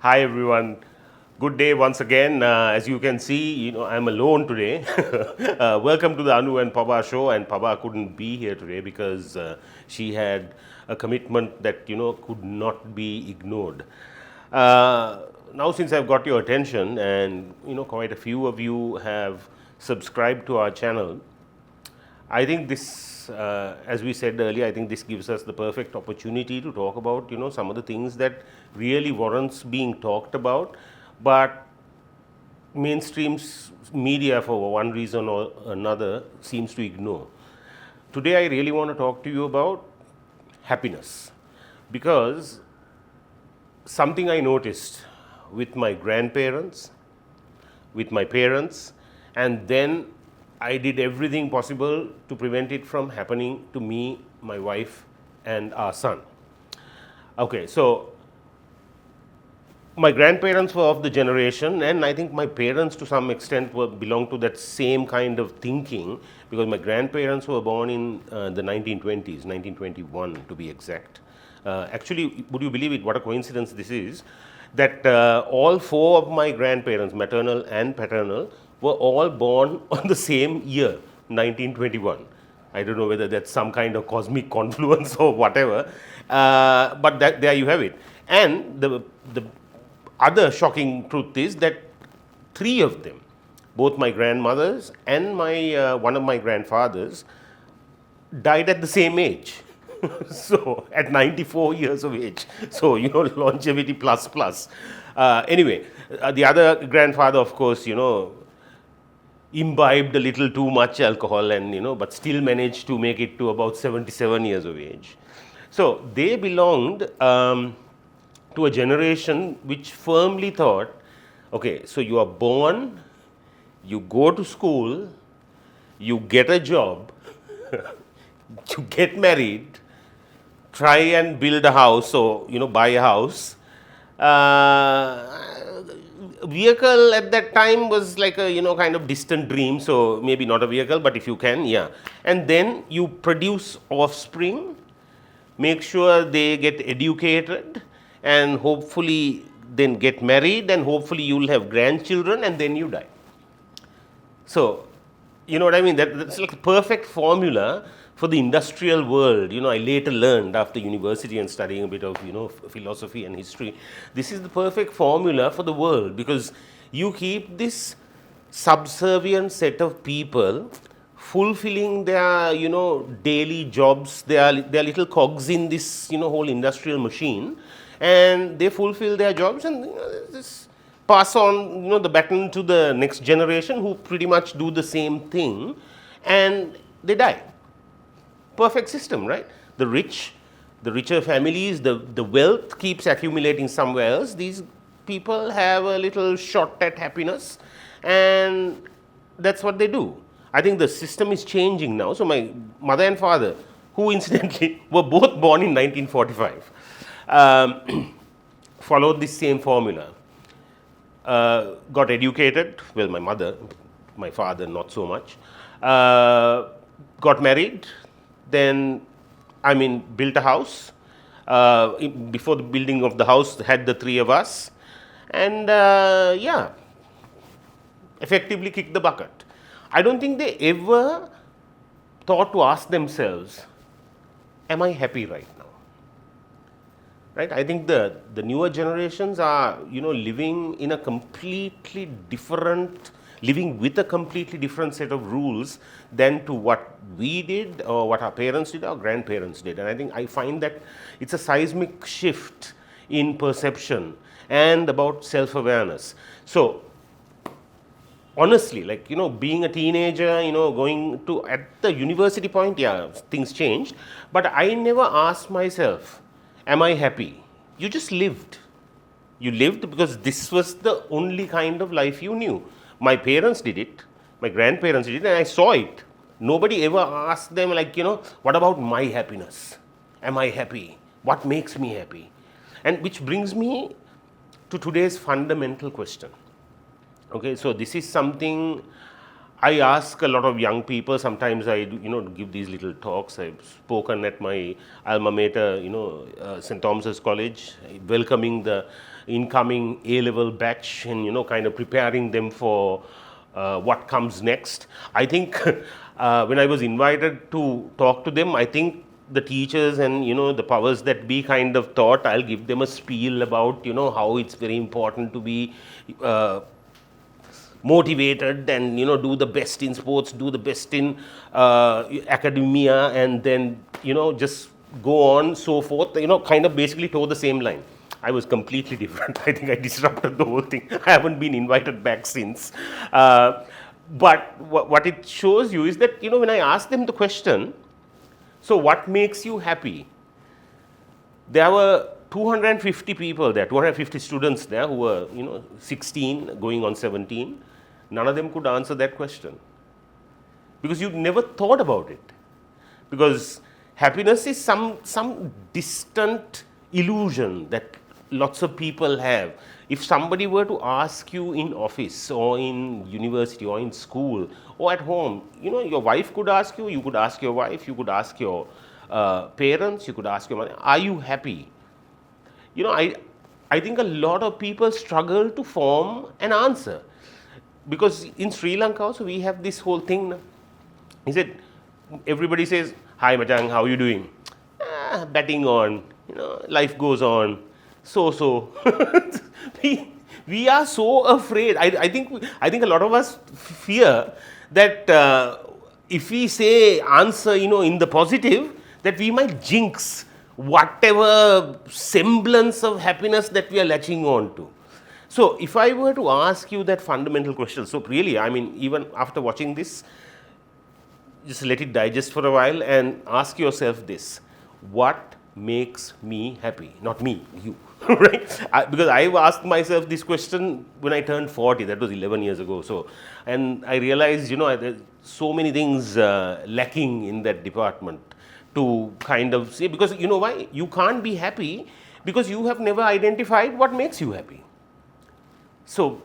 Hi everyone. Good day once again. As you can see, I'm alone today. Welcome to the Anu&Paba show. And Paba couldn't be here today because she had a commitment that could not be ignored. Now, since I've got your attention, and quite a few of you have subscribed to our channel, I think this, as we said earlier, I think this gives us the perfect opportunity to talk about, some of the things that really warrants being talked about, but mainstream media, for one reason or another, seems to ignore. Today, I really want to talk to you about happiness, because something I noticed with my grandparents, with my parents, and then I did everything possible to prevent it from happening to me, my wife, and our son. Okay, so my grandparents were of the generation, and I think my parents to some extent belong to that same kind of thinking, because my grandparents were born in the 1920s, 1921 to be exact. Actually, would you believe it, what a coincidence this is, that all four of my grandparents, maternal and paternal, were all born on the same year, 1921. I don't know whether that's some kind of cosmic confluence or whatever, but there you have it. And the other shocking truth is that three of them, both my grandmothers and one of my grandfathers, died at the same age. So at 94 years of age. So, longevity plus plus. Anyway, the other grandfather, of course, imbibed a little too much alcohol and, but still managed to make it to about 77 years of age. So they belonged to a generation which firmly thought, okay, so you are born, you go to school, you get a job, you get married, try and build a house, or buy a house. Vehicle at that time was like a kind of distant dream, so maybe not a vehicle, but if you can, yeah. And then you produce offspring, make sure they get educated, and hopefully then get married, and hopefully you'll have grandchildren, and then you die. So, you know what I mean? That's like a perfect formula for the industrial world. I later learned after university and studying a bit of, philosophy and history. This is the perfect formula for the world, because you keep this subservient set of people fulfilling their, daily jobs. They are little cogs in this, whole industrial machine, and they fulfill their jobs, and this pass on the baton to the next generation, who pretty much do the same thing, and they die. Perfect system, right? The richer families, the wealth keeps accumulating somewhere else. These people have a little shot at happiness, and that's what they do. I think the system is changing now. So my mother and father, who incidentally were both born in 1945, followed this same formula. Got educated, well, my mother, my father not so much, got married, then, built a house. Before the building of the house, had the three of us, and yeah, effectively kicked the bucket. I don't think they ever thought to ask themselves, am I happy right now? Right? I think the newer generations are, living in a completely different, living with a completely different set of rules than to what we did, or what our parents did, our grandparents did. And I think I find that it's a seismic shift in perception and about self-awareness. So honestly, like, being a teenager, going to at the university point, yeah, things changed, but I never asked myself, am I happy? You just lived. You lived because this was the only kind of life you knew. My parents did it, my grandparents did it, and I saw it. Nobody ever asked them, like, what about my happiness? Am I happy? What makes me happy? And which brings me to today's fundamental question. Okay, so this is something I ask a lot of young people. Sometimes I give these little talks. I've spoken at my alma mater, St. Thomas's College, welcoming the incoming A-level batch and kind of preparing them for what comes next. I think when I was invited to talk to them, I think the teachers and the powers that be kind of thought I'll give them a spiel about how it's very important to be motivated and do the best in sports, do the best in academia, and then just go on so forth. Kind of basically toe the same line. I was completely different. I think I disrupted the whole thing. I haven't been invited back since. But what it shows you is that when I asked them the question, so what makes you happy? There were 250 people there, 250 students there who were 16 going on 17. None of them could answer that question because you never thought about it. Because happiness is some distant illusion that lots of people have. If somebody were to ask you in office or in university or in school or at home, your wife could ask you, you could ask your wife, you could ask your parents, you could ask your mother, are you happy? I think a lot of people struggle to form an answer. Because in Sri Lanka also we have this whole thing. He said, everybody says, hi Majang, how are you doing? Batting on, life goes on. So. we are so afraid. I think a lot of us fear that if we say answer, in the positive, that we might jinx whatever semblance of happiness that we are latching on to. So if I were to ask you that fundamental question, so really, even after watching this, just let it digest for a while and ask yourself this: what makes me happy? Not me, you, right? Because I asked myself this question when I turned 40. That was 11 years ago. So, and I realized, there's so many things lacking in that department to kind of say, because why? You can't be happy because you have never identified what makes you happy. So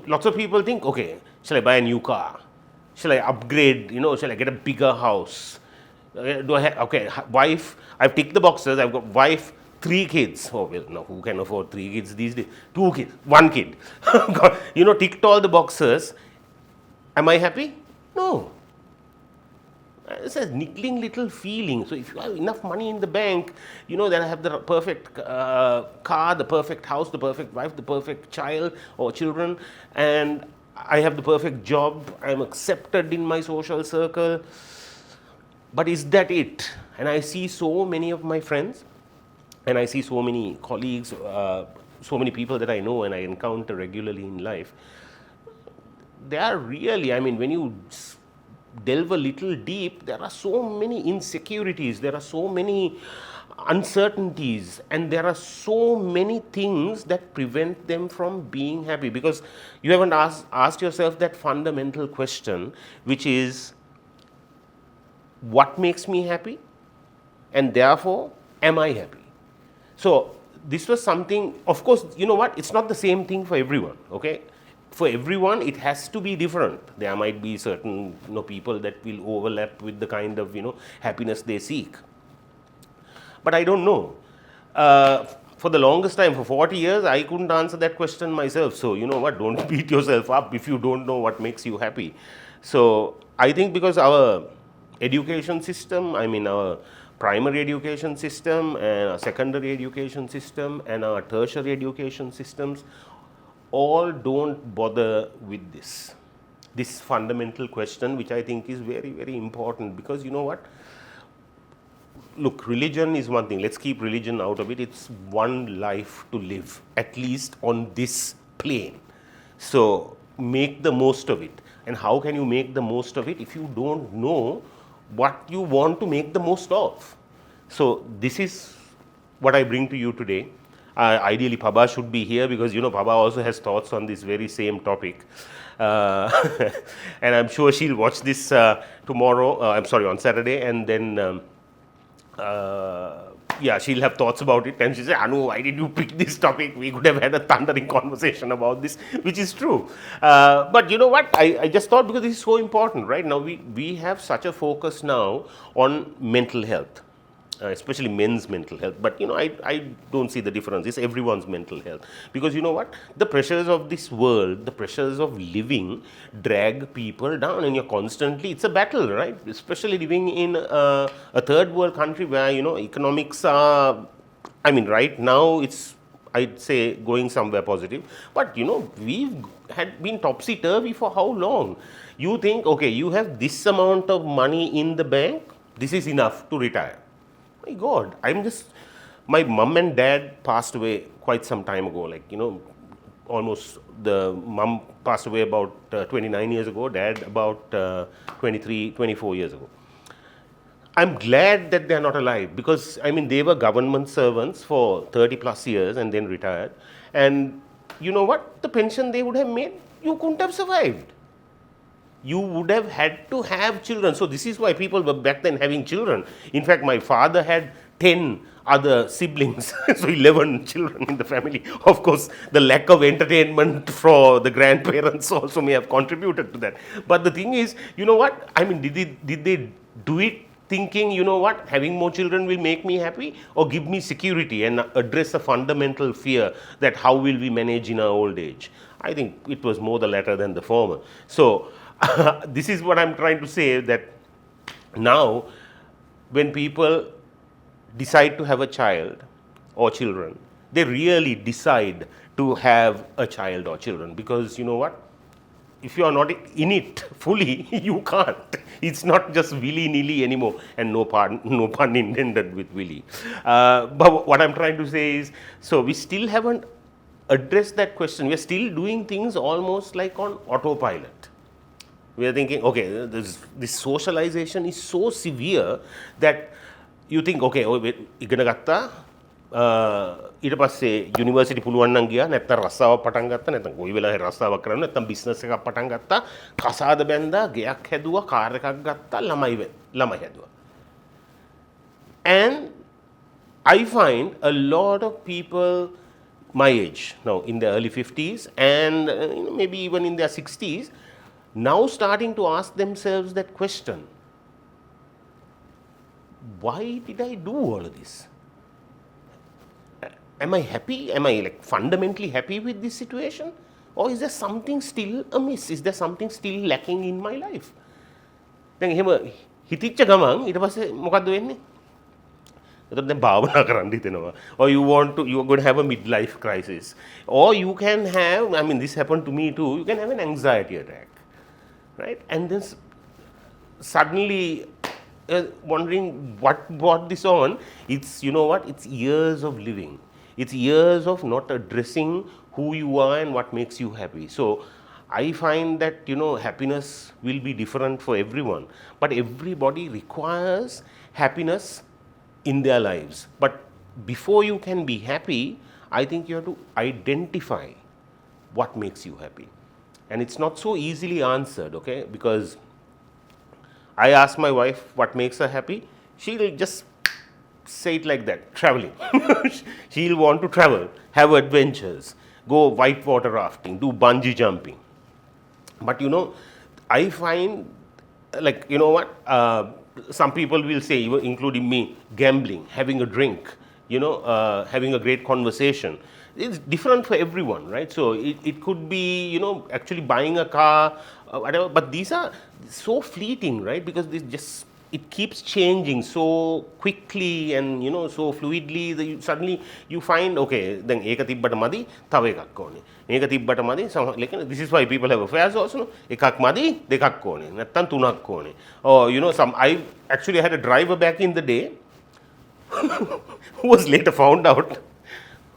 lots of people think, okay, shall I buy a new car? Shall I upgrade? Shall I get a bigger house? Do I have, okay, wife, I've ticked the boxes, I've got wife, 3 kids. Oh, well, no, who can afford 3 kids these days? 2 kids, 1 kid. Ticked all the boxes. Am I happy? No. It's a niggling little feeling. So if you have enough money in the bank, then I have the perfect car, the perfect house, the perfect wife, the perfect child or children, and I have the perfect job, I'm accepted in my social circle. But is that it? And I see so many of my friends, and I see so many colleagues, so many people that I know and I encounter regularly in life. They are really, when you delve a little deep, there are so many insecurities, there are so many uncertainties, and there are so many things that prevent them from being happy, because you haven't asked yourself that fundamental question, which is, what makes me happy, and therefore am I happy? So this was something, of course, it's not the same thing for everyone, okay? For everyone, it has to be different. There might be certain people that will overlap with the kind of happiness they seek. But I don't know. For the longest time, for 40 years, I couldn't answer that question myself. So don't beat yourself up if you don't know what makes you happy. So I think because our education system, our primary education system and our secondary education system and our tertiary education systems, all don't bother with this fundamental question, which I think is very, very important. Because look, religion is one thing. Let's keep religion out of it. It's one life to live, at least on this plane. So make the most of it. And how can you make the most of it if you don't know what you want to make the most of? So this is what I bring to you today. Ideally, Paba should be here because Paba also has thoughts on this very same topic, and I'm sure she'll watch this tomorrow. On Saturday, and then yeah, she'll have thoughts about it, and she say, Anu, why did you pick this topic? We could have had a thundering conversation about this, which is true. But you know what? I just thought, because this is so important, right? Now we have such a focus now on mental health. Especially men's mental health, but you know, I don't see the difference. It's everyone's mental health, because you know what, the pressures of this world, the pressures of living drag people down, and you're constantly, it's a battle, right? Especially living in a third world country where, you know, economics are, I mean, right now it's, I'd say, going somewhere positive, but you know, we've had been topsy-turvy for how long? You think, okay, you have this amount of money in the bank, this is enough to retire. My God, my mum and dad passed away quite some time ago, like, you know, almost, the mum passed away about 29 years ago, dad about 23, 24 years ago. I'm glad that they're not alive, because, I mean, they were government servants for 30 plus years and then retired. And you know what? The pension they would have made, you couldn't have survived. You would have had to have children. So this is why people were back then having children. In fact, my father had 10 other siblings, so 11 children in the family. Of course, the lack of entertainment for the grandparents also may have contributed to that. But the thing is, you know what? I mean, did they do it thinking, you know what, having more children will make me happy, or give me security and address a fundamental fear that how will we manage in our old age? I think it was more the latter than the former. So this is what I'm trying to say, that now when people decide to have a child or children, they really decide to have a child or children, because you know what, if you are not in it fully, you can't. It's not just willy-nilly anymore, and no pun intended with willy. But what I'm trying to say is, so we still haven't addressed that question. We're still doing things almost like on autopilot. We are thinking, okay, this socialization is so severe that you think, okay, ඉගෙන ගත්තා, ඊට පස්සේ university පුළුවන් නම් ගියා, නැත්නම් රස්සාවක් පටන් ගත්තා, නැත්නම් කොයි වෙලාවෙ රස්සාවක් කරන්න, නැත්නම් බිස්නස් එකක් පටන් ගත්තා, කසාද බැන්දා, ගෙයක් හැදුවා, කාර් එකක් ගත්තා, ළමයි හැදුවා. And I find a lot of people my age, now in their early 50s and maybe even in their 60s, now starting to ask themselves that question, why did I do all of this? Am I happy? Am I like fundamentally happy with this situation? Or is there something still amiss? Is there something still lacking in my life? දැන් එහෙම හිතිච්ච ගමන් ඊට පස්සේ මොකද්ද වෙන්නේ? එතකොට දැන් භාවනා කරන්න හිතෙනවා. Or you are going to have a midlife crisis. Or you can have, I mean this happened to me too, you can have an anxiety attack. Right? And then suddenly wondering what brought this on. It's, you know what, it's years of living. It's years of not addressing who you are and what makes you happy. So I find that, you know, happiness will be different for everyone, but everybody requires happiness in their lives. But before you can be happy, I think you have to identify what makes you happy. And it's not so easily answered, okay? Because I ask my wife what makes her happy, she'll just say it like that, traveling. She'll want to travel, have adventures, go whitewater rafting, do bungee jumping. But you know, I find, like, you know what, some people will say, including me, gambling, having a drink, you know, having a great conversation. It's different for everyone, right? So it could be, you know, actually buying a car, whatever, but these are so fleeting, right? Because it keeps changing so quickly and, you know, so fluidly that suddenly you find, okay, then eka tibbata madi, thawa ekak ඕනේ. මේක තිබ්බට මදි. This is why people have affairs also. එකක් මදි, දෙකක් ඕනේ. නැත්තම් තුනක් ඕනේ. Or, you know, I actually had a driver back in the day who was later found out,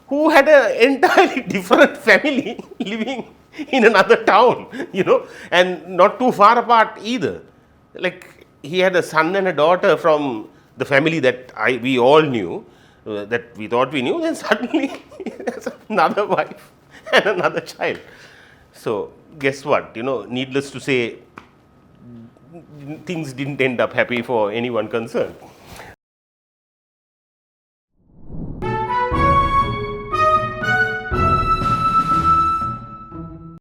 who had an entirely different family living in another town, you know, and not too far apart either. Like, he had a son and a daughter from the family that we all knew, that we thought we knew, then suddenly he has another wife and another child. So, guess what? You know, needless to say, things didn't end up happy for anyone concerned.